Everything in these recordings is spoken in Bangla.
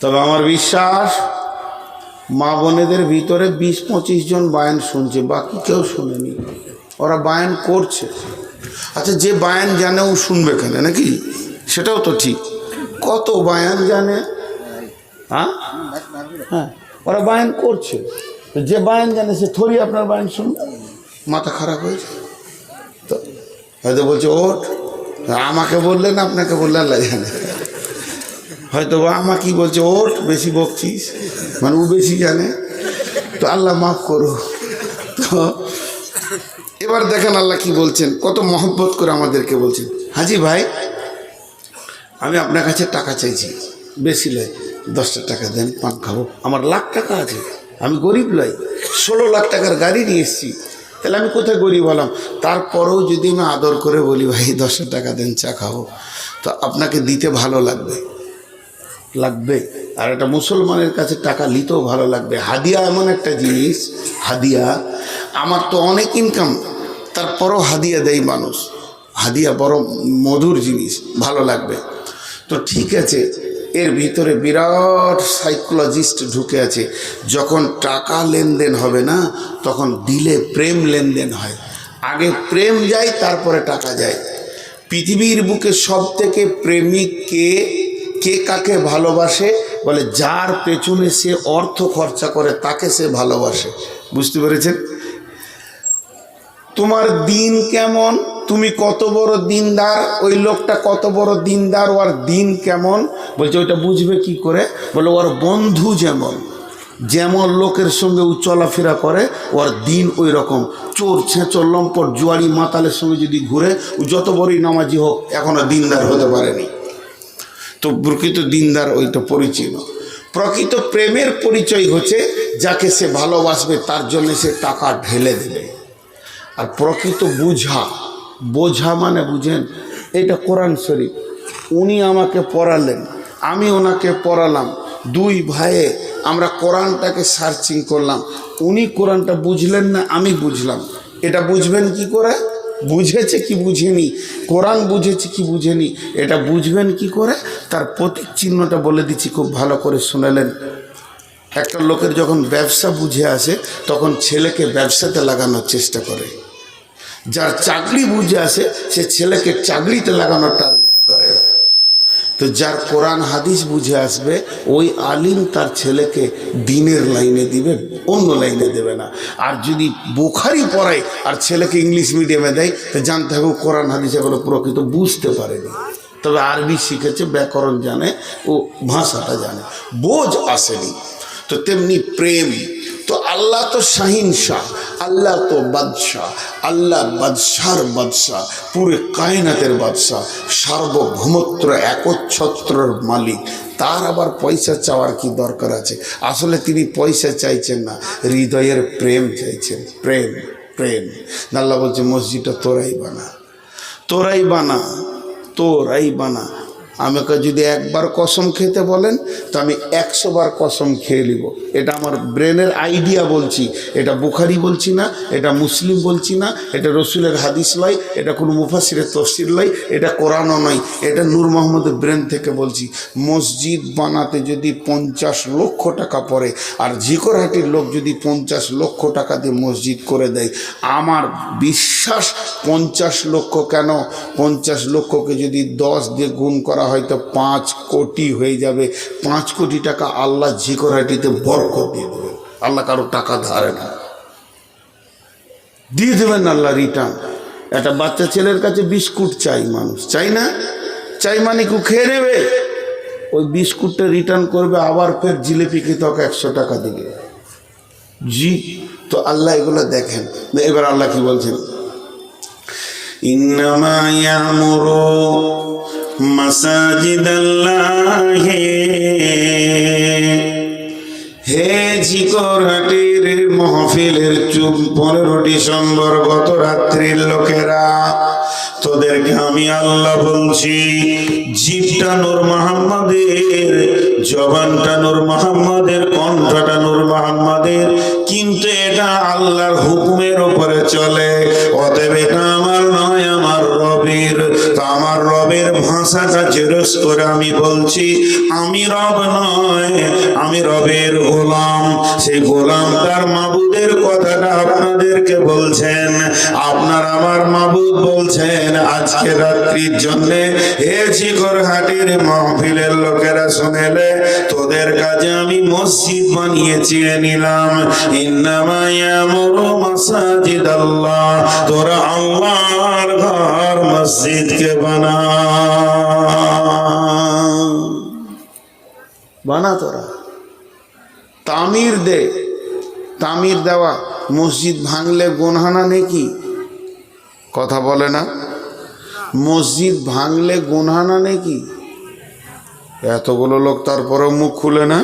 তবে আমার বিশ্বাস মা বোনেদের ভিতরে 20-25 জন বায়ান শুনছে, বাকি কেউ শুনেনি। ওরা বায়ান করছে। আচ্ছা, যে বায়ান জানে ও শুনবে কেন, নাকি? সেটাও তো ঠিক। কত বায়ান জানে, হ্যাঁ হ্যাঁ, ওরা বায়ান করছে। যে বায়ান জানে সে থরি আপনার বায়ান শুনবে? মাথা খারাপ হয়েছে তো। হয়তো বলছে ওঠ, আমাকে বললেন আপনাকে বললে আল্লাহ জানে। হয়তো বা আমাকেই বলছে ওঠ, বেশি বকছিস, মানে ও বেশি জানে, তো আল্লাহ মাফ করো। তো এবার দেখেন আল্লাহ কি বলছেন, কত মহব্বত করে আমাদেরকে বলছেন। হাজি ভাই, আমি আপনার কাছে টাকা চাইছি, বেশি লয়, 10টা টাকা দেন, পান খাবো। আমার লাখ টাকা আছে, আমি গরিব লয়, 16 লাখ টাকার গাড়ি নিয়ে এসেছি, তাহলে আমি কোথায় গরিব হলাম? তারপরেও যদি আমি আদর করে বলি ভাই 10 টাকা দেন, চা খাবো, তো আপনাকে দিতে ভালো লাগবে, লাগবে। আর একটা মুসলমানের কাছে টাকা নিতেও ভালো লাগবে। হাদিয়া এমন একটা জিনিস, হাদিয়া, আমার তো অনেক ইনকাম, তারপরও হাদিয়া দেয় মানুষ। হাদিয়া বড় মধুর জিনিস, ভালো লাগবে। তো ঠিক আছে, এর ভিতরে বিরাট সাইকোলজিস্ট ঢুকে আছে। যখন টাকা লেনদেন হবে না, তখন দিলে প্রেম লেনদেন হয়। আগে প্রেম যায়, তারপরে টাকা যায়। পৃথিবীর বুকে সব থেকে প্রেমিক কে, কে কাকে ভালোবাসে? বলে যার পেছনে সে অর্থ খরচা করে তাকে সে ভালোবাসে। বুঝতে পেরেছেন? তোমার দিন কেমন, তুমি কত বড় দিনদার, ওই লোকটা কত বড় দিনদার, ওর দিন কেমন, বলছে ওইটা বুঝবে কি করে? বলে ওর বন্ধু যেমন, যেমন লোকের সঙ্গে ও চলাফেরা করে, ওর দিন ওই রকম। চোর ছেঁচর লম্পট জুয়ারি মাতালের সঙ্গে যদি ঘুরে, ও যত বড়ই নামাজি হোক, এখনো দিনদার হতে পারেনি। তো প্রকৃত দিনদার ওইটা পরিচয়। প্রকৃত প্রেমের পরিচয় হচ্ছে যাকে সে ভালোবাসবে তার জন্য সে টাকা ঢেলে দেবে। আর প্রকৃত বুঝা, বোঝা মানে বুঝেন, এটা কোরআন শরীফ। উনি আমাকে পড়ালেন, আমি ওনাকে পড়ালাম, দুই ভাইয়ে আমরা কোরআনটাকে সার্চিং করলাম। উনি কোরআনটা বুঝলেন না, আমি বুঝলাম। এটা বুঝবেন কি করে? বুঝেছে কি বুঝেনি, কোরআন বুঝেছে কি বুঝেনি, এটা বুঝবেন কি করে? তার প্রতীক চিহ্নটা বলে দিচ্ছি, খুব ভালো করে শুনেলেন। একটা লোকের যখন ব্যবসা বুঝে আসে, তখন ছেলেকে ব্যবসাতে লাগানোর চেষ্টা করে। যার চাকরি বুঝে আসে, সে ছেলেকে চাকরিতে লাগানোর টার্গেট করে। তো যার কোরআন হাদিস বুঝে আসবে, ওই আলিম তার ছেলেকে দিনের লাইনে দিবে, অন্য লাইনে দেবে না। আর যদি বুখারি পড়ায় আর ছেলেকে ইংলিশ মিডিয়ামে দেয়, তো জানতে হবে কোরআন হাদিস এগুলো প্রকৃত বুঝতে পারেনি। তবে আরবি শিখেছে, ব্যাকরণ জানে, ও ভাষাটা জানে, বোঝ আসেনি। তো তেমনি প্রেম। তো আল্লাহ তো শাহিনশাহ, আল্লাহ তো বাদশাহ, আল্লাহ বাদশার বাদশাহ, পুরো কায়নাতের বাদশাহ, সার্বভৌমত্র একচ্ছত্রর মালিক। তার আবার পয়সা চাওয়ার কি দরকার আছে? আসলে তিনি পয়সা চাইছেন না, হৃদয়ের প্রেম চাইছেন। প্রেম, প্রেম। আল্লাহ বলছে মসজিদটা তোরাই বানা, তোরাই বানা, তোরাই বানা। আমাকে যদি একবার কসম খেতে বলেন, তো আমি 100 বার কসম খেয়ে নিব। এটা আমার ব্রেনের আইডিয়া বলছি, এটা বুখারি বলছি না, এটা মুসলিম বলছি না, এটা রসুলের হাদিস নয়, এটা কোনো মুফাসিরের তফসির নয়, এটা কোরআনও নয়, এটা নূর মোহাম্মদের ব্রেন থেকে বলছি। মসজিদ বানাতে যদি 50 লক্ষ টাকা পড়ে, আর ঝিকরহাটির লোক যদি 50 লক্ষ টাকা দিয়ে মসজিদ করে দেয়, আমার বিশ্বাস 50 লক্ষ কেন, 50 লক্ষকে যদি 10 দিয়ে গুণ করা হয়তো 5 কোটি হয়ে যাবে। 5 কোটি টাকা আল্লাহ ঝিকরহাটিতে বরকত দিয়ে দেবেন। আল্লাহ কারো টাকা ধারে না, দিয়ে দেবেন আল্লাহ রিটার্ন। একটা বাচ্চা ছেলের কাছে বিস্কুট চাই, মানুষ চাই না, চাই মানে কেউ খেয়ে নেবে, ওই বিস্কুটটা রিটার্ন করবে, আবার ফের জিলিপি খেতে 100 টাকা দিবে। জি, তো আল্লাহ এগুলো দেখেন। এবার আল্লাহ কি বলছেন? ইন্নামা ইয়ামুরু মাসাজিদাল্লাহি, হে ঝিকরহাটির মহফিলের 15 ডিসেম্বর গত রাত্রির লোকেরা, তোদেরকে আমি আল্লাহ বলছি, জিভটা নূর মুহাম্মাদের, জবানটা নূর মুহাম্মাদের, কণ্ঠটা নূর মুহাম্মাদের, কিন্তু এটা আল্লাহর হুকুমের উপরে চলে। অতএব এটা আমার নয়, আমার রবের কবির। তো আমার রবের ভাষাটা চেরস করে আমি বলছি, আমি রব নয়, আমি রবের গোলাম। সেই গোলাম তার মাবুদের কথাটা আপনাদেরকে বলছেন। আপনার আমার মাবুদ বলছেন, আজকে রাত্রির জন্য হে চিকরহাটের মাহফিলের লোকেরা শুনেলে, তোদের কাছে আমি মসজিদ বানিয়েছি নিলাম। ইন্নামা ইয়ামুরু মাসাজিদাল্লাহ, তোরা আল্লাহর ঘর মসজিদকে বানা তোরা, তামির দে। তামির দেওয়া মসজিদ ভাঙলে গুনহানা নেকি? কথা বলে না? মসজিদ ভাঙলে গুনহানা নেকি? এতগুলো লোক তারপরেও মুখ খুলে না।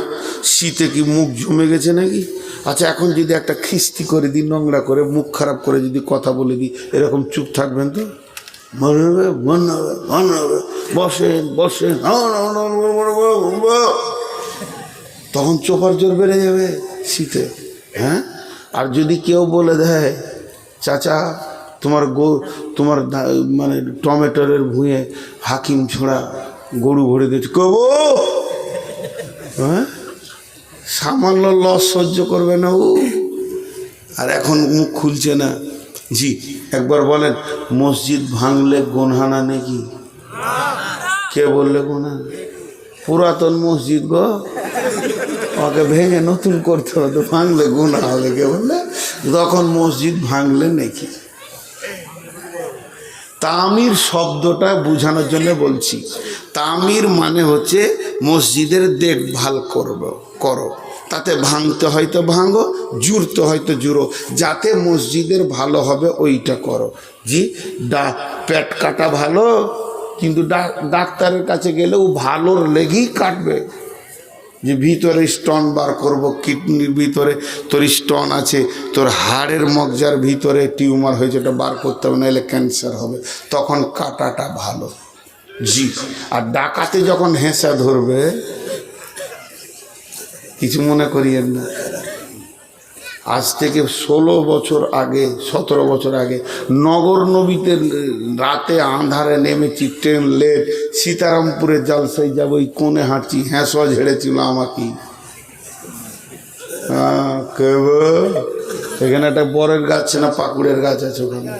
শীতে কি মুখ জমে গেছে নাকি? আচ্ছা, এখন যদি একটা খিস্তি করে দিই, নোংরা করে, মুখ খারাপ করে যদি কথা বলে দিই, এরকম চুপ থাকবেন তো? বসেন বসেন, তখন চোপার জোর বেড়ে যাবে শীতে। হ্যাঁ, আর যদি কেউ বলে দেয়, চাচা তোমার মানে টমেটোরের ভুঁয়ে হাকিম ছোড়া গরু ভরে দিয়েছে, কবো হ্যাঁ, সামান্য লস সহ্য করবে না ও। আর এখন মুখ খুলছে না। জি, একবার বলেন, মসজিদ ভাঙলে গুনহানা নাকি? কে বললে গুনহা? পুরাতন মসজিদ গো, ওকে ভেঙে নতুন করতে হবে, ভাঙলে গুনাহ হবে। কে বললে? তখন মসজিদ ভাঙলে নাকি? তামির শব্দটা বোঝানোর জন্য বলছি। তামির মানে হচ্ছে মসজিদের দেখভাল করো, তাতে ভাঙতে হয়তো ভাঙো, জুড়তে হয়তো জুড়ো, যাতে মসজিদের ভালো হবে ওইটা করো। জি, পেট কাটা ভালো, কিন্তু ডাক্তারের কাছে গেলে ও ভালোর লেগেই কাটবে। যে ভিতরে স্টোন বার করব, কিডনির ভিতরে তোর স্টোন আছে, তোর হাড়ের মগজার ভিতরে টিউমার হয়েছে, ওটা বার করতে হবে, নাহলে ক্যান্সার হবে, তখন কাটাটা ভালো। জি, আর ডাকাতে যখন হেঁচা ধরবে, কিছু মনে করিয়েন না, আজ থেকে 16 বছর আগে, 17 বছর আগে নগর নবীতে রাতে আঁধারে নেমেছি, ট্রেন লেট, সীতারামপুরে জালসাই যাব, ওই কোণে হাঁটছি, হ্যাঁসা ঝেড়েছিল আমাকে। এখানে একটা বরের গাছ না পাকুড়ের গাছ আছে, ওখানে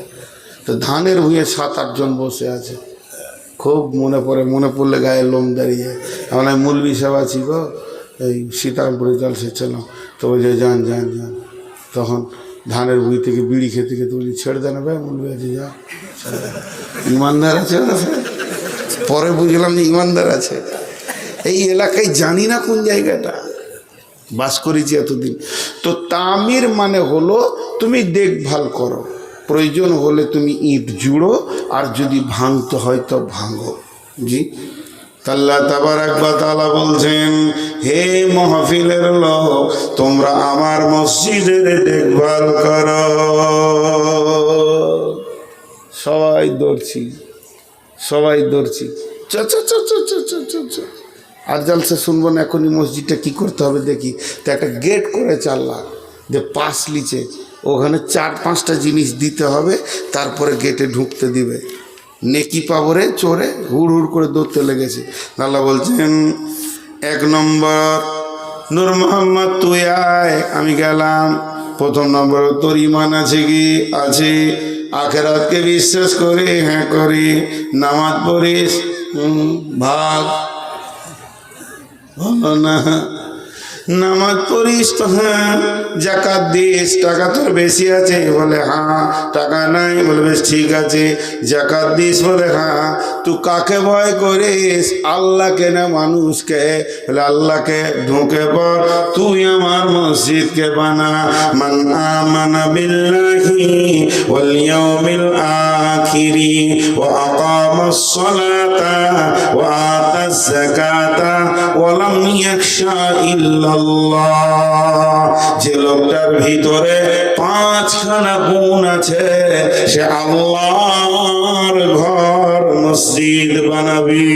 তো ধানের ভুঁয়ে 7-8 জন বসে আছে। খুব মনে পড়লে গায়ে লোম দাঁড়িয়ে। আমরা মৌলবি সাহেব আছি গো, এই সীতারামপুরে জলসে ছিলাম, তো বলছে যান। তখন ধানের ভুঁই থেকে বিড়ি খেতে বলি, ছেড়ে দেন ভাই, মৌলবি আছে, যা। ইমানদার আছে না? পরে বুঝলাম যে ইমানদার আছে। এই এলাকায় জানি না কোন জায়গাটা, বাস করেছি এতদিন। তো তামির মানে হলো তুমি দেখভাল করো, প্রয়োজন হলে তুমি ইট জুড়ো, আর যদি ভাঙতে হয় তো ভাঙো। জি, আল্লাহ তাবারাক ওয়া তাআলা বলছেন, হে মাহফিলের লোক, তোমরা আমার মসজিদের দেখভাল করো। সবাই দৌড়ছি, আর জালসা শুনবো না, এখনই মসজিদটা কি করতে হবে দেখি। তো একটা গেট করে চাল্লা যে পাশ লিচে, ওখানে 4-5টা জিনিস দিতে হবে, তারপরে গেটে ঢুকতে দিবে। নেকি পাবরে চোরে হুড় করে দৌড়তে লেগেছে। আল্লাহ বলছেন, 1 নম্বর, নূর মোহাম্মদ তুই আয়, আমি গেলাম। 1ম নম্বর, তোর ইমান আছে কি? আছে। আখেরাতকে বিশ্বাস করি? হ্যাঁ করি। নামাজ পড়িস? ভাগ ভালো না। নামাজ পড়িস তো? হ্যাঁ। জাকাত দিস? টাকা তোর বেশি আছে? বলে হ্যাঁ। টাকা নাই? বলে বেশ ঠিক আছে। জাকাত দিস? বলে হ্যাঁ। তুই কাকে ভয় করিস, আল্লাহকে না মানুষকে? বলে আল্লাহকে। ঢুকে পড়, তুই আমার মসজিদকে বানা। মান আমানা বিল্লাহি ওয়াল ইয়াউমিল আখিরি ওয়া আকামাস সালাতা ওয়া আতাজ যাকাতা ওয়া লাম ইয়াখশা ইল্লাল্লাহ। যে লোকটার ভিতরে 5খানা গুণ আছে, সে আল্লাহর ঘর মসজিদ বানাবি।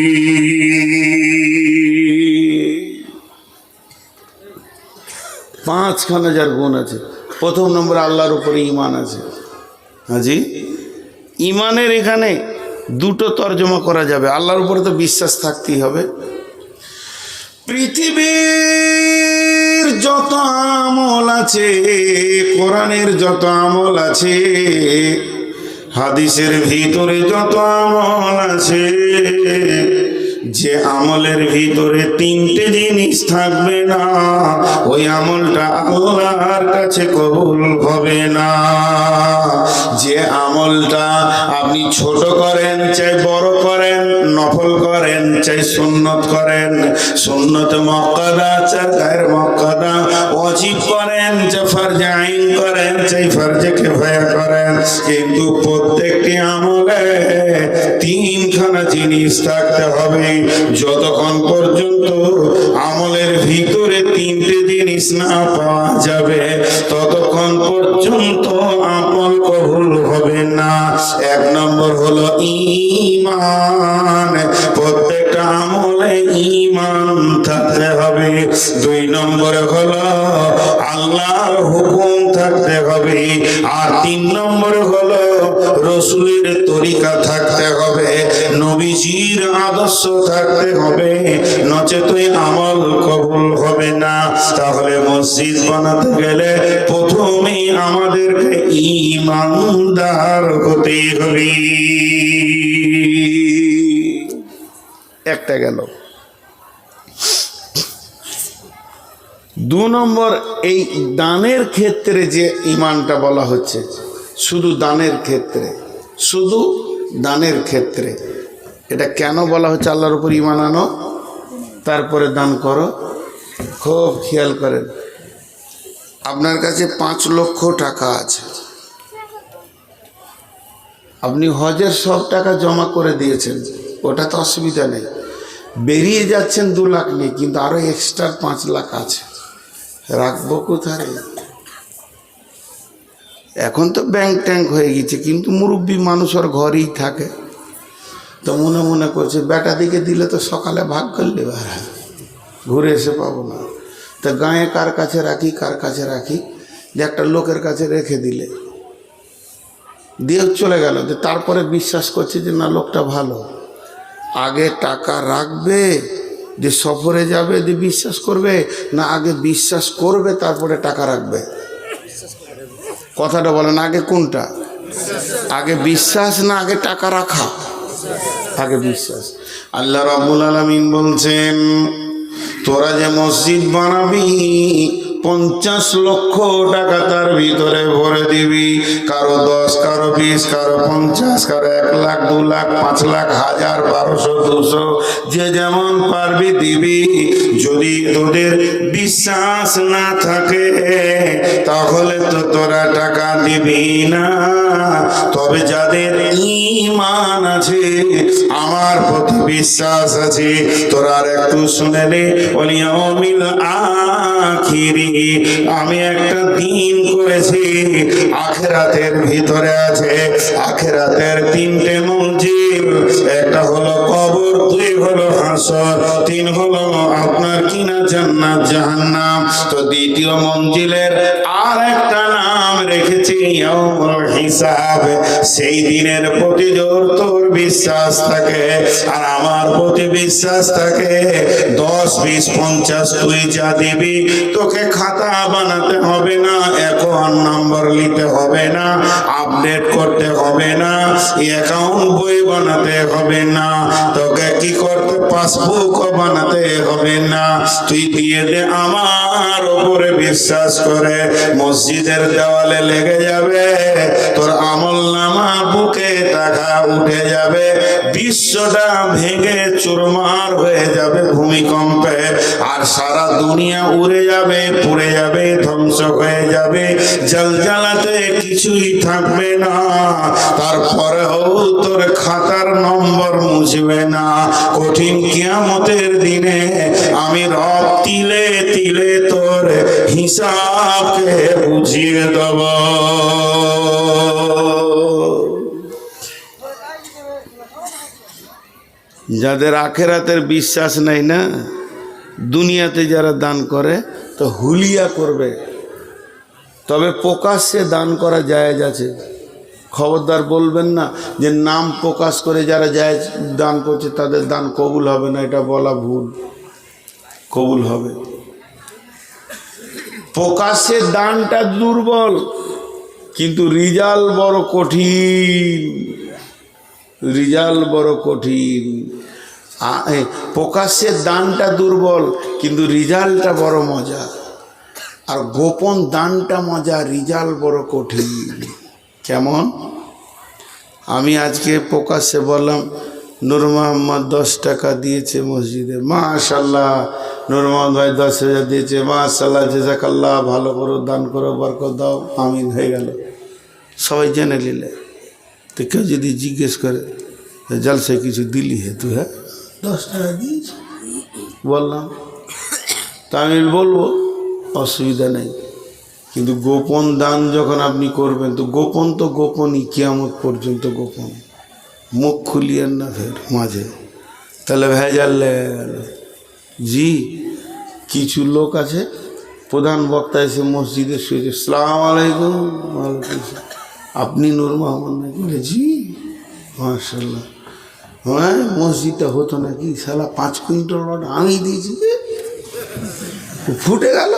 5খানা যার গুণ আছে। 1ম নম্বর, আল্লাহর উপরে ঈমান আছে। হাজি, ঈমানের এখানে দুটো তর্জমা করা যাবে, আল্লাহর উপরে তো বিশ্বাস থাকতেই হবে। পৃথিবীর যত আমল আছে, কোরআনের যত আমল আছে, হাদিসের ভিতরে যত আমল আছে, যে আমলের ভিতরে তিনটে জিনিস থাকবে না, ওই আমলটা আল্লাহর কাছে কবুল হবে না। যে আমলটা আপনি ছোট করেন চাই বড় করেন, নফল করেন চাই সুন্নত করেন, সুন্নত মুআক্কাদা চাই গায়র মুআক্কাদা, ওয়াজিব করেন চাই ফরজে আইন করেন চাই ফরজে কিফায়া করেন, কিন্তু প্রত্যেকটি আমলে তিনখানা জিনিস থাকতে হবে। যতক্ষণ পর্যন্ত আমলের ভিতরে তিনটে জিনিস না পাওয়া যাবে, ততক্ষণ পর্যন্ত আমল কবুল হবে না। এক নম্বর হলো ঈমান, প্রত্যেকটা আমলে ঈমান থাকতে হবে। দুই নম্বরে হলো আল্লাহর হুকুম থাকতে হবে। আর তিন নম্বরে হলো রাসূলের তরিকা থাকতে হবে, নবীজির আদর্শ থাকতে হবে, নচেত আমল কবুল হবে না। তাহলে মসজিদ বানাতে গেলে প্রথমেই আমাদেরকে ঈমানদার হতে হবে। একটা গেল। দু নম্বর, এই দানের ক্ষেত্রে যে ঈমানটা বলা হচ্ছে, শুধু দানের ক্ষেত্রে, শুধু দানের ক্ষেত্রে, এটা কেন বলা হচ্ছে আল্লাহর উপর ঈমান আনো তারপরে দান করো? খুব খেয়াল করেন। আপনার কাছে 5 লক্ষ টাকা আছে, আপনি হজের সব টাকা জমা করে দিয়েছেন, ওটা তো অসুবিধা নেই। বেরিয়ে যাচ্ছেন 2 লাখ নিয়ে, কিন্তু আরো এক্সট্রা 5 লাখ আছে, রাখবো কোথায়? এখন তো ব্যাংক ট্যাঙ্ক হয়ে গেছে, কিন্তু মুরব্বী মানুষ ওর ঘরেই থাকে, তো মনে মনে করছে বেটা দিকে দিলে তো সকালে ভাগ করলে ঘুরে এসে পাবো না, তা গায়ে কার কাছে রাখি, কার কাছে রাখি, যে একটা লোকের কাছে রেখে দিলে দিয়ে চলে গেল, যে তারপরে বিশ্বাস করছে যে না লোকটা ভালো। আগে টাকা রাখবে, যে সফরে যাবে, যে বিশ্বাস করবে, না আগে বিশ্বাস করবে তারপরে টাকা রাখবে? কথাটা বলেন, আগে কোনটা? আগে বিশ্বাস না আগে টাকা রাখা? আগে বিশ্বাস। আল্লাহ রাব্বুল আলামিন বলছেন, তোরা যে মসজিদ বানাবি 50 লক্ষ টাকা তার ভিতরে ভরে দিবি, কারো 10, কারো 20, কারো 50, কারো 1 লাখ, 2 লাখ, 5 লাখ, 1000, 1200, 200, যে যেমন পারবি দিবি। যদি তোদের বিশ্বাস না থাকে তাহলে তো তোরা টাকা দিবি না। তবে যাদের ঈমান আছে, আমার প্রতি বিশ্বাস আছে, তোরা আর একটু শুনে নে, ওয়াল ইয়াউমিল আখিরি, আমি একটা দিন করেছি, আখিরাতের ভিতরে আছে। আখিরাতের 3টে মঞ্জিল, একটা হলো কবর, 2 হলো হাসর, 3 হলো আপনার কিনা জান্নাত জাহান্নাম। তো দ্বিতীয় মঞ্জিলের আর একটা নাম রেখেছি ইয়াউমুল হিসাব। সেই দিনের প্রতি জোর তোর বিশ্বাস থাকে আর আমার প্রতি বিশ্বাস থাকে, 10, 20, 50 তুই যা দিবি, তোকে খাতা বানাতে হবে না, অ্যাকাউন্ট নাম্বার নিতে হবে না, আপডেট করতে হবে না, অ্যাকাউন্ট বই বানাতে হবে না, তোকে কি করতে পাসবুক বানাতে হবে না। তুই দিয়ে দে আমার উপরে বিশ্বাস করে, মসজিদের দেওয়ালে লেগে যাবে, তোর আমলনামা বুকে টাকা উঠে যাবে, বিশ্বটা ভেঙে চুরমার হয়ে যাবে ভূমিকম্পে, আর সারা দুনিয়া উড়ে যাবে, পুড়ে যাবে, ধ্বংস হয়ে যাবে, জলজালাতে কিছুই থাকবে না। তারপরেও তোর খাতার নম্বর মুছবে না। কঠিন কিয়ামতের দিনে আমি রব তিলে তিলে তোর হিসাবকে বুঝিয়ে দেব। যাদের আখেরাতের বিশ্বাস নেই না, দুনিয়াতে যারা দান করে তো হুলিয়া করবে, তবে প্রকাশ্যে দান করা জায়েজ আছে। খবরদার বলবেন না যে নাম প্রকাশ করে যারা যায় দান করছে তাদের দান কবুল হবে না, এটা বলা ভুল। কবুল হবে। প্রকাশের দানটা দুর্বল, কিন্তু রিজাল্ট বড় কঠিন। রিজাল্ট বড় কঠিন। প্রকাশের দানটা দুর্বল, কিন্তু রিজাল্টটা বড় মজা। আর গোপন দানটা মজা, রিজাল্ট বড় কঠিন। কেমন? আমি আজকে প্রকাশ্যে বললাম নূর মোহাম্মদ 10 টাকা দিয়েছে মসজিদে, মাশাআল্লাহ। নূর মোহাম্মদ ভাই 10,000 দিয়েছে, মাশাআল্লাহ, জাযাকাল্লাহ, ভালো করো, দান করো, বরকত দাও, আমিন, হয়ে গেল। সবাই জেনে নিলে। তো কেউ যদি জিজ্ঞেস করে জলসে কিছু দিলি হে তুই? হ্যাঁ, 10 টাকা দিয়েছি বললাম, তা আমি বলবো অসুবিধা নেই। কিন্তু গোপন দান যখন আপনি করবেন, তো গোপনই, কিয়ামত পর্যন্ত গোপন। মুখ খুলিয়েন না ফের মাঝে, তাহলে ভেজাল লেগে গেল। জি, কিছু লোক আছে, প্রধান বক্তা এসে মসজিদে শুয়েছে, আসসালামু আলাইকুম। আপনি নূর মোহাম্মদ নাকি? জি, মাশাআল্লাহ। হ্যাঁ, মসজিদটা হতো নাকি? শালা 5 কুইন্টাল রড আমি দিয়েছি। ফুটে গেল,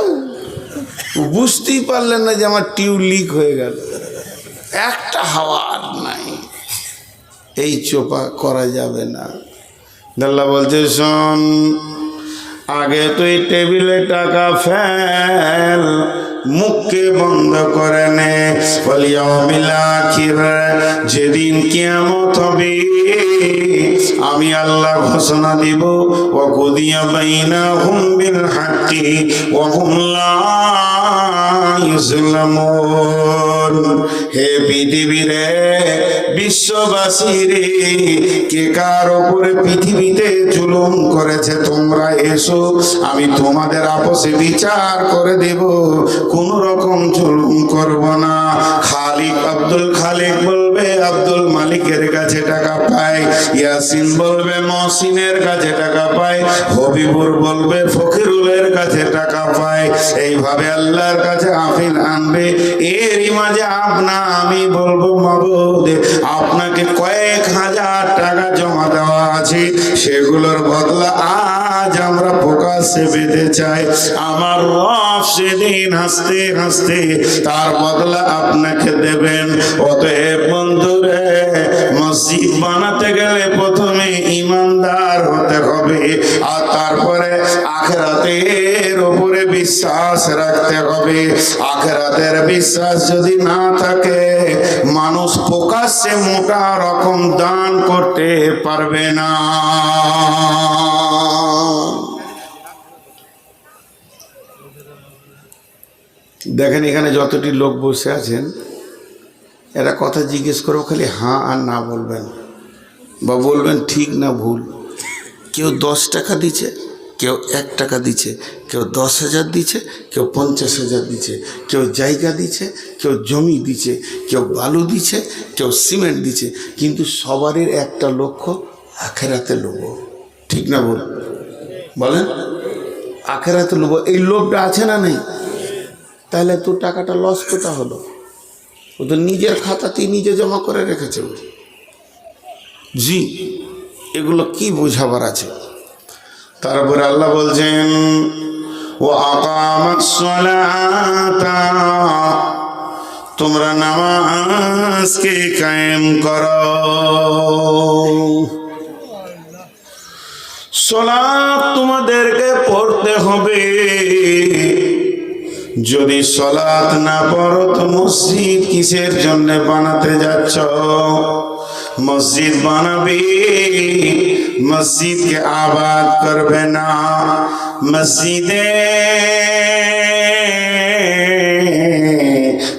বুঝতেই পারলেন না যে আমার টিউব লিক হয়ে গেল। একটা হাওয়া আর নাই। এই চোপা করা যাবে না। আল্লাহ বলছে, শোন, আগে তুই টেবিলে টাকা ফেল, মুখকে বন্ধ করে নে। ওয়াল আখির, যেদিন কিয়ামত হবে আমি আল্লাহ ঘোষণা দিব, ওয়া কুদিয়া বাইনাহুম বিল হাক্কি ওয়া হুম লা ইউজলামুন। হে পৃথিবীরে, বিশ্ববাসী রে, কে কার উপরে পৃথিবীতে জুলুম করেছে তোমরা এসো, আমি তোমাদের আপসে বিচার করে দেব। কোন রকম জুলুম করব না। খালিক আব্দুল খালিক বলবে আব্দুল মালিকের কাছে টাকা পায়, ইয়াসিন বলবে মহসিনের কাছে টাকা পায়, হবিবুর বলবে ফকিরুলের কাছে টাকা পায়। এইভাবে আল্লাহর কাছে আপিল আনবে। এরই মাঝে আমি বলবো, মাবুদ, আপনাকে কয়েক হাজার টাকা জমা দেওয়া আছে, সেগুলোর বদলা আজ আমরা প্রকাশ্যে পেতে চাই। আমার রব সেদিন হাসতে হাসতে তার বদলা আপনাকে দেবেন। অতএব বন্ধুরে, মসজিদ বানাতে গেলে প্রথমে ইমানদার হতে হবে, আর তারপরে আখিরাতের উপরে বিশ্বাস রাখতে হবে। আখিরাতের বিশ্বাস যদি না থাকে, মানুষ প্রকাশ্যে মোটা রকম দান করতে পারবে না। দেখেন, এখানে যতটি লোক বসে আছেন, এরা কথা জিজ্ঞেস করো, খালি হ্যাঁ আর না বলবেন, বা বলবেন ঠিক না ভুল। কেউ 10 টাকা দিচ্ছে, কেউ 1 টাকা দিচ্ছে, কেউ 10,000 দিচ্ছে, কেউ 50,000 দিচ্ছে, কেউ জায়গা দিচ্ছে, কেউ জমি দিচ্ছে, কেউ বালু দিচ্ছে, কেউ সিমেন্ট দিচ্ছে, কিন্তু সবারই একটা লক্ষ্য, আখেরাতে লোভ। ঠিক না ভুল বলেন? আখেরাতে লোভ। এই লোভটা আছে না নেই? তাহলে তোর টাকাটা লস কোথা হলো? ও তো নিজের খাতাতেই নিজে জমা করে রেখেছে। জি, এগুলো কি বোঝাবার আছে? তারপরে আল্লাহ বলছেন, ও আকামাস সালাতা, তোমরা নামাজকে কায়েম করো। সালাত তোমাদেরকে পড়তে হবে। যদি সালাত না পড়ো তো মসজিদ কিসের জন্য বানাতে যাচ্ছ? মসজিদ বানাবে, মসজিদকে আবাদ করবে না। মসজিদে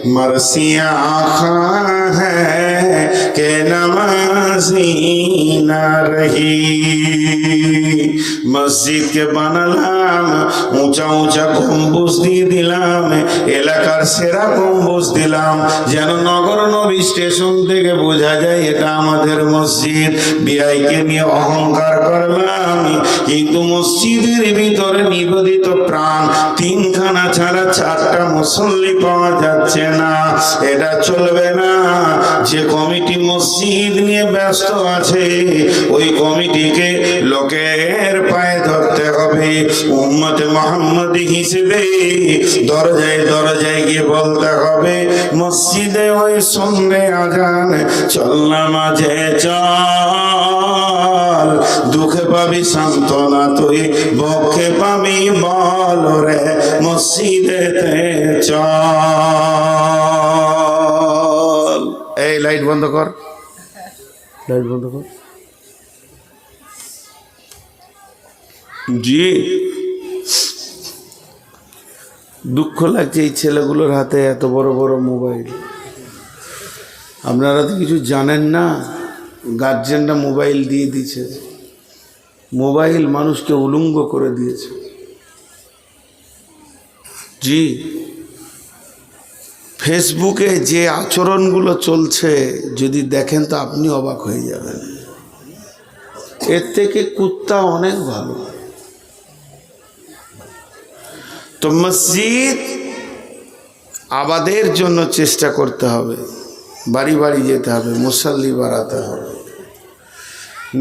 मरसिया खा है के नमाजी न रही। মসজিদকে বানালাম, উঁচা উঁচা গম্বুজ দিয়ে দিলাম, এলাকার সেরা গম্বুজ দিলাম, যেন নগর নবী স্টেশন থেকে বোঝা যায় এটা আমাদের মসজিদ। বিআইকে নিয়ে অহংকার করলাম, কিন্তু মসজিদের ভিতরে নিবেদিত প্রাণ তিনখানা ছাড়া চারটা মুসল্লি পাওয়া যাচ্ছে না। এটা চলবে না। যে কমিটি মসজিদ নিয়ে ব্যস্ত আছে ওই কমিটিকে লোকের পায়ে ধরতে হবে। উম্মতে মুহাম্মদী হিসেবে দরজায় দরজায় গিয়ে বলতে হবে, মসজিদে ওই সন্ধ্যে আজান, চল নামাজে চল, দুঃখে পাবি সান্ত্বনা তুই, বক্ষে পাবি বল রে, মসজিদেতে চল। এই লাইট বন্ধ কর, লাইট বন্ধ কর। জি, দুঃখ লাগছে এই ছেলেগুলোর হাতে এত বড় বড় মোবাইল। আপনারা তো কিছু জানেন না, গার্জেনরা মোবাইল দিয়ে দিয়েছে। মোবাইল মানুষকে উলঙ্গ করে দিয়েছে। জি, ফেসবুকে যে আচরণগুলো চলছে যদি দেখেন তো আপনি অবাক হয়ে যাবেন। এর থেকে কুত্তা অনেক ভালো। তো মসজিদ আবাদের জন্য চেষ্টা করতে হবে, বাড়ি বাড়ি যেতে হবে, মুসল্লি বাড়াতে হবে,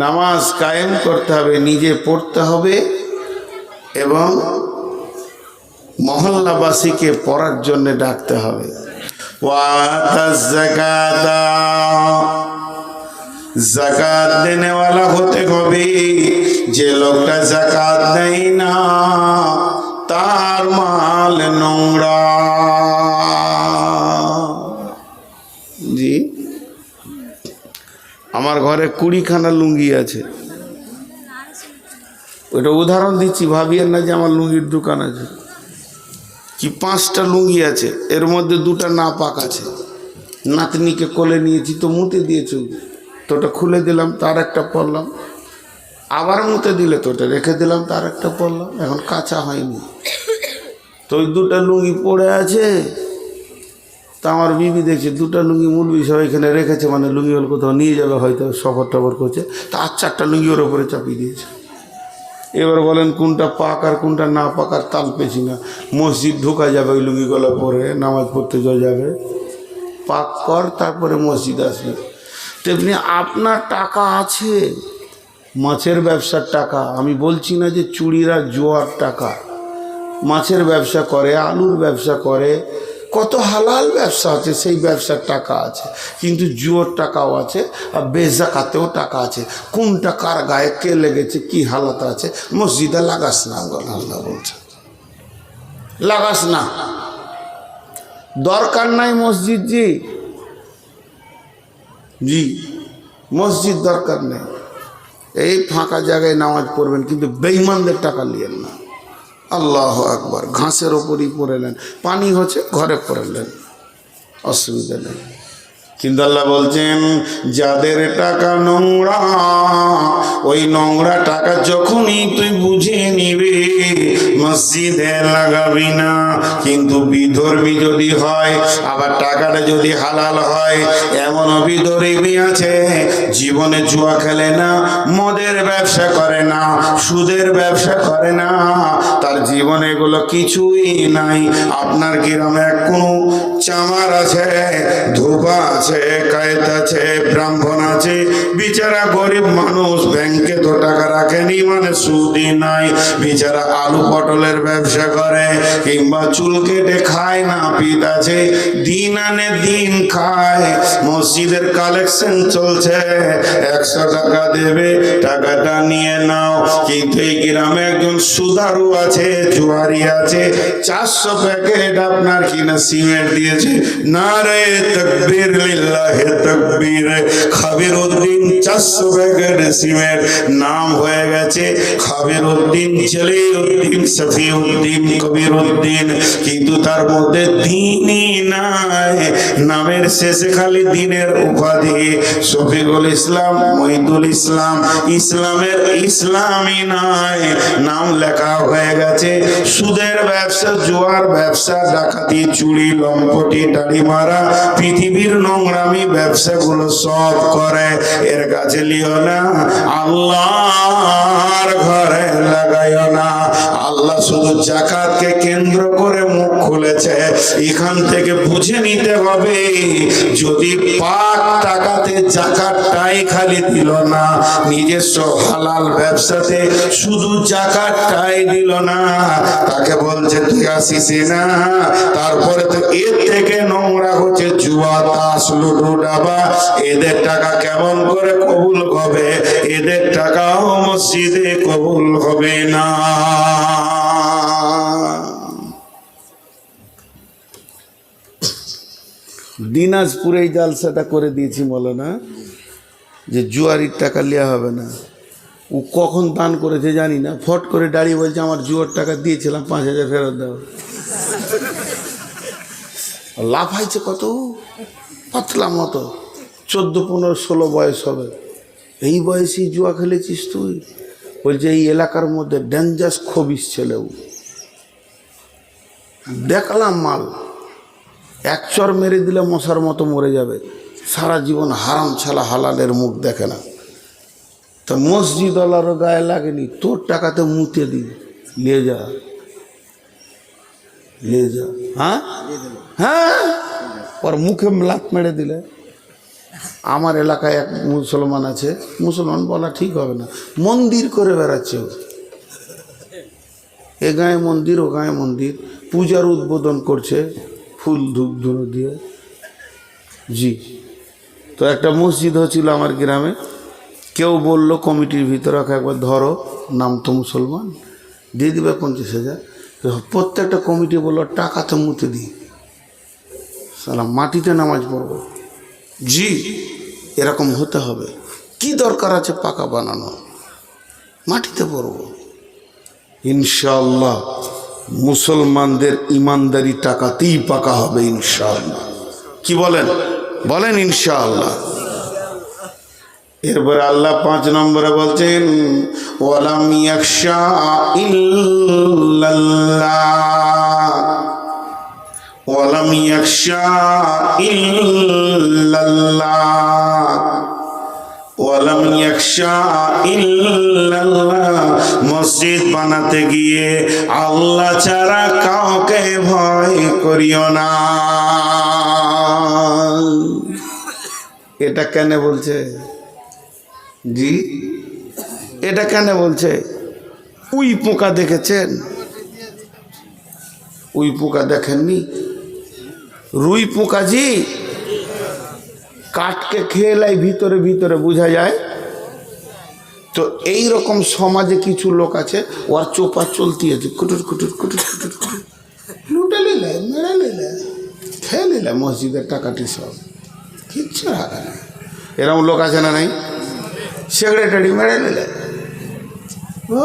নামাজ কায়েম করতে হবে, নিজে পড়তে হবে এবং মহল্লাবাসীকে পড়ার জন্য ডাকতে হবে। যাকাত দেনেওয়ালা হতে হবে। যে লোকটা যাকাত দেয় না তার মাল নোংরা। জি, আমার ঘরে 20খানা লুঙ্গি আছে। ওইটা উদাহরণ দিচ্ছি, ভাবিয়েন না যে আমার লুঙ্গির দোকান আছে। কি 5টা লুঙ্গি আছে, এর মধ্যে 2টা নাপাক আছে। নাতনিকে কোলে নিয়েছি তো মুতে দিয়েছে, তো ওটা খুলে দিলাম, তার একটা পরলাম, আবার মুতে দিলে তো ওটা রেখে দিলাম, তার একটা পরলাম, এখন কাঁচা হয়নি। তো ওই 2টা লুঙ্গি পড়ে আছে। তা আমার বিবি দেখছে 2টা লুঙ্গি মুলবি সব এখানে রেখেছে, মানে লুঙ্গি হল কোথাও নিয়ে যাবে হয়তো, সফর টফর করছে, তা 4টা লুঙ্গি ওর ওপরে চাপিয়ে দিয়েছে। এবার বলেন কোনটা পাক আর কোনটা না পাক আর তাল পেছি না। মসজিদ ঢোকা যাবে ওই লুঙ্গিগুলো পরে, নামাজ পড়তে যাওয়া যাবে। পাক কর, তারপরে মসজিদ আসবে। তেমনি আপনার টাকা আছে, মাছের ব্যবসার টাকা, আমি বলছি না যে চুরির আর জোয়ার টাকা। মাছের ব্যবসা করে, আলুর ব্যবসা করে, কত হালাল ব্যবসা আছে, সেই ব্যবসার টাকা আছে। কিন্তু জুয়োর টাকাও আছে, আর বেজাকাতেও টাকা আছে। কোনটা কার গায়ে কে লেগেছে, কি হালাত আছে, মসজিদে লাগাস না, আল্লাহ বলছে লাগাস না, দরকার নাই মসজিদ। জি জি, মসজিদ দরকার নেই। এই ফাঁকা জায়গায় নামাজ পড়বেন, কিন্তু বেঈমানদের টাকা নিয়েন না। আল্লাহ আকবার। ঘাসের ওপরই পড়ে নেন, পানি হচ্ছে ঘরে পড়ে নেন, অসুবিধা নেই। কিন্তু আল্লাহ বলছেন যাদের টাকা নোংরা, ওই নোংরা টাকা যখনই তুই বুঝিয়ে নিবি মসজিদে লাগাবি না। কিন্তু বিধর্মী যদি হয়, আবার টাকাটা যদি হালাল হয়, এমনও বিধর্মী আছে জীবনে জুয়া খেলে না, মদের ব্যবসা করে না, সুদের ব্যবসা করে না, তার জীবনে এগুলো কিছুই নাই। আপনার গ্রামে কোনো চামার আছে, ধোপা আছে, কায়েত আছে, ব্রাহ্মণ আছে, বিচারা গরিব মানুষ, ব্যাংকে তো টাকা রাখেনি, মানে সুদই নাই, বিচারা আলু পটলের ব্যবসা করে, কিংবা চুল কেটে খায় না, পিত আছে, দিন আনে দিন খায়। মসজিদের কালেকশন চলছে, 100 টাকা দেবে, টাকাটা নিয়ে নাও। কিন্তু এই গ্রামে একজন সুদারু আছে, জুয়ারি আছে, 400 প্যাকেট আপনার কিনা সিমেন্ট দিয়েছে। নারে তাকবীর, লিল্লাহি তাকবীর। খাবির উদ্দিন 400 প্যাকেট সিমেন্ট, নাম হয়ে গেছে খাবির উদ্দিন, জলিল উদ্দিন শফিউদ্দিন, কবিরউদ্দিন, কিন্তু তার মধ্যে দিনই নাই। নামের শেষে খালি দিনের উপাধি, শফিকুল ইসলাম, মহিদুল ইসলাম, ইসলামের ইসলামই নাই। নাম লেখা হয়ে গেছে সুদের ব্যবসা, জুয়ার ব্যবসা, ডাকাতি, চুরি, লম্পটি, দাড়ি মারা, পৃথিবীর নোংরামি ব্যবসাগুলো সব করে। এর কাছে লিও না, আল্লাহর ঘরে লাগাইও না। আল্লাহ শুধু যাকাতকে কেন্দ্র করে মুখ খুলেছে। এখান থেকে বুঝে নিতে হবে, যদি পাক টাকাতে যাকাতটাই খালি দিল না, নিজস্ব হালাল ব্যবসাতে শুধু যাকাতটাই দিল না, তাকে বলছে তুই আসিস না। তারপরে তো এর থেকে নোংরা হচ্ছে জুয়া, তাস, লুডু, ডাবা। এদের টাকা কেমন করে কবুল হবে? এদের টাকাও মসজিদে কবুল হবে না। দিনাজপুরে এই জালসাটা করে দিয়েছি মৌলানা, যে জুয়ারির টাকা নেওয়া হবে না। ও কখন দান করেছে জানি না, ফট করে দাঁড়িয়ে বলছে আমার জুয়ার টাকা দিয়েছিলাম 5,000 ফেরত দাও। লাফাইছে কত, পাতলা মতো, 14, 15, 16 বয়স হবে। এই বয়সেই জুয়া খেলেছিস তুই? বলছে এই এলাকার মধ্যে ডেঞ্জারাস খবিস ছেলেও। দেখলাম মাল, এক চর মেরে দিলে মশার মতো মরে যাবে। সারা জীবন হারাম ছাড়া হালালের মুখ দেখে না। তা মসজিদ ওয়ালারও গায়ে লাগেনি, তোর টাকাতে মুতে দি, নিয়ে যা, নিয়ে যা। হ্যাঁ হ্যাঁ, ওর মুখে লাত মেরে দিলে। আমার এলাকায় এক মুসলমান আছে, মুসলমান বলা ঠিক হবে না, মন্দির করে বেড়াচ্ছে। এ গায়ে মন্দির, ও গায়ে মন্দির, পূজার উদ্বোধন করছে ফুল ধূপ ধুনো দিয়ে। জি, তো একটা মসজিদ হচ্ছিল আমার গ্রামে। কেউ বললো কমিটির ভিতরে একবার ধরো, নাম তো মুসলমান, দিয়ে দিবে 50,000। প্রত্যেকটা কমিটি বললো টাকাতে মুতে দিই, সালাম মাটিতে নামাজ পড়বো। জি, এরকম হতে হবে। কি দরকার আছে পাকা বানানো? মাটিতে পড়বো। ইনশাআল্লাহ মুসলমানদের ইমানদারি টাকাতেই পাকা হবে ইনশাআল্লাহ। কি বলেন? বলেন ইনশাআল্লাহ। এরপরে আল্লাহ 5 নম্বরে বলছেন ওয়ালাম ইয়াখশা ইল্লাল্লাহ, ওয়ালাম ইয়াখশা ইল্লাল্লাহ, ওয়ালাম ইয়াখশা ইল্লাল্লাহ। মসজিদ বানাতে গিয়ে আল্লাহ ছাড়া কাউকে ভয় করিও না। এটা কেন বলছে? জি, এটা কেন বলছে? উই পোকা দেখেছেন? উই পোকা দেখেননি? রুই পোকা জি কাটকে খেলাই ভিতরে ভিতরে বোঝা যায়। তো এই রকম সমাজে কিছু লোক আছে, ওর চোপা চলতি আছে, কুটুর কুটুর কুটুর কুটুর কুটুর, লুটে নিলে, মেরে নিলে, খেয়ে নিলে মসজিদের টাকাটি সব, কিচ্ছু রাখা নেই। এরকম লোক আছে না নাই? সেক্রেটারি মেরে নিলে। ও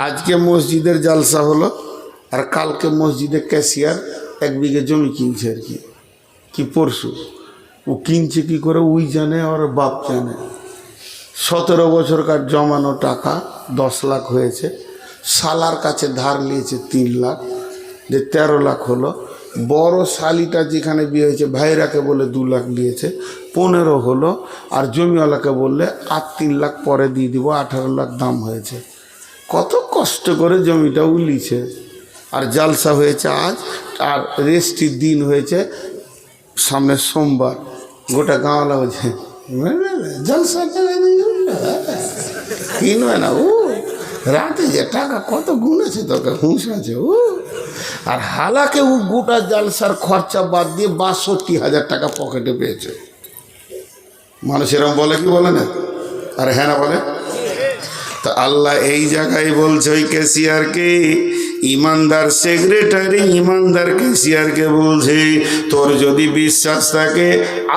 আজকে মসজিদের জালসা হলো, আর কালকে মসজিদে ক্যাশিয়ার 1 বিঘে জমি কিনছে আর কি পরশু। ও কিনছে কি করে ওই জানে, ওর বাপ জানে। 17 বছরকার জমানো টাকা 10 লাখ হয়েছে, শালার কাছে ধার নিয়েছে 3 লাখ, যে 13 লাখ হলো। বড় শালিটা যেখানে বিয়ে হয়েছে ভাইরাকে বলে 2 লাখ দিয়েছে, 15 হলো। আর জমিওয়ালাকে বললে আর 3 লাখ পরে দিয়ে দিব, 18 লাখ দাম হয়েছে। কত কষ্ট করে জমিটা উলিছে। আর জালসা হয়েছে আজ, আর রেস্টির দিন হয়েছে সামনে সোমবার। গোটা গাঁওয়ালা হচ্ছে জলসা কিনবে না। ও রাতে যে টাকা কত গুণ আছে, তোকে হুঁশ আছে। ও আর হালাকে ও গোটা জালসার খরচা বাদ দিয়ে 62,000 টাকা পকেটে পেয়েছে। মানুষ এরকম বলে কি বলে না? আর হ্যাঁ না বলে। তা আল্লাহ এই জায়গায় বলছে ওই ক্যাশিয়ারকে, ইমানদার সেক্রেটারি, ইমানদার ক্যাশিয়ারকে বলছে তোর যদি বিশ্বাস থাকে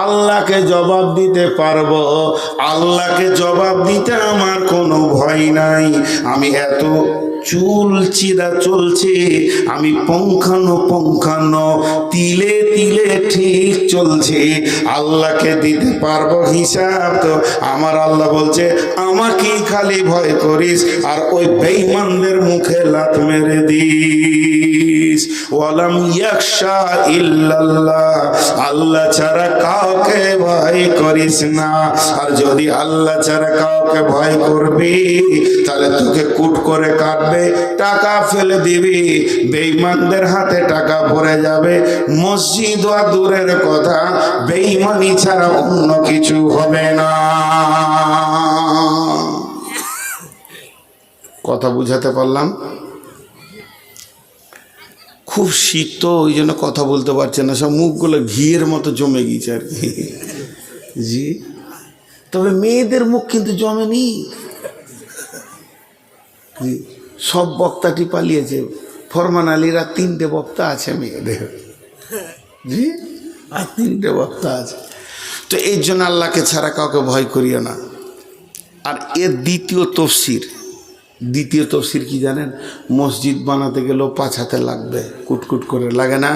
আল্লাহকে জবাব দিতে পারবো, আল্লাহকে জবাব দিতে আমার কোনো ভয় নাই। আমি এত চুল চিরা চলছে, আমি পঙ্খানো তিলে তিলে ঠিক চলছে, আল্লাহকে দিতে পারবো হিসাব? তো আমার আল্লাহ বলছে আমাকেই খালি ভয় করিস আর ওই বেঈমানদের মুখে লাত মেরে দিস। ওয়ালাম ইয়াখশা ইল্লাল্লাহ, আল্লাহ ছাড়া কাউকে ভয় করিস না। আর যদি আল্লাহ ছাড়া কাউকে ভয় করবি তাহলে তোকে কুট করে কাটবে, টাকা ফেলে দিবি, বেঈমানদের হাতে টাকা পড়ে যাবে, মসজিদ ওয়া দূরের কথা, বেঈমানি ছাড়া অন্য কিছু হবে না। কথা বুঝাতে পারলাম? খুব শীত তো ওই জন্য কথা বলতে পারছে না, সব মুখগুলো ঘিয়ের মতো জমে গিয়েছে আর কি। জি, তবে মেয়েদের মুখ কিন্তু জমেনি। সব বক্তাটি পালিয়েছে, ফরমান আলীরা 3টে বক্তা আছে মেয়েদের। জি, আর 3টে বক্তা আছে। তো এই জন্য আল্লাহকে ছাড়া কাউকে ভয় করিও না। আর এর দ্বিতীয় তফসির কি জানেন? মসজিদ বানাতে গেলেও 5 হাতে লাগবে, কুটকুট করে লাগে না?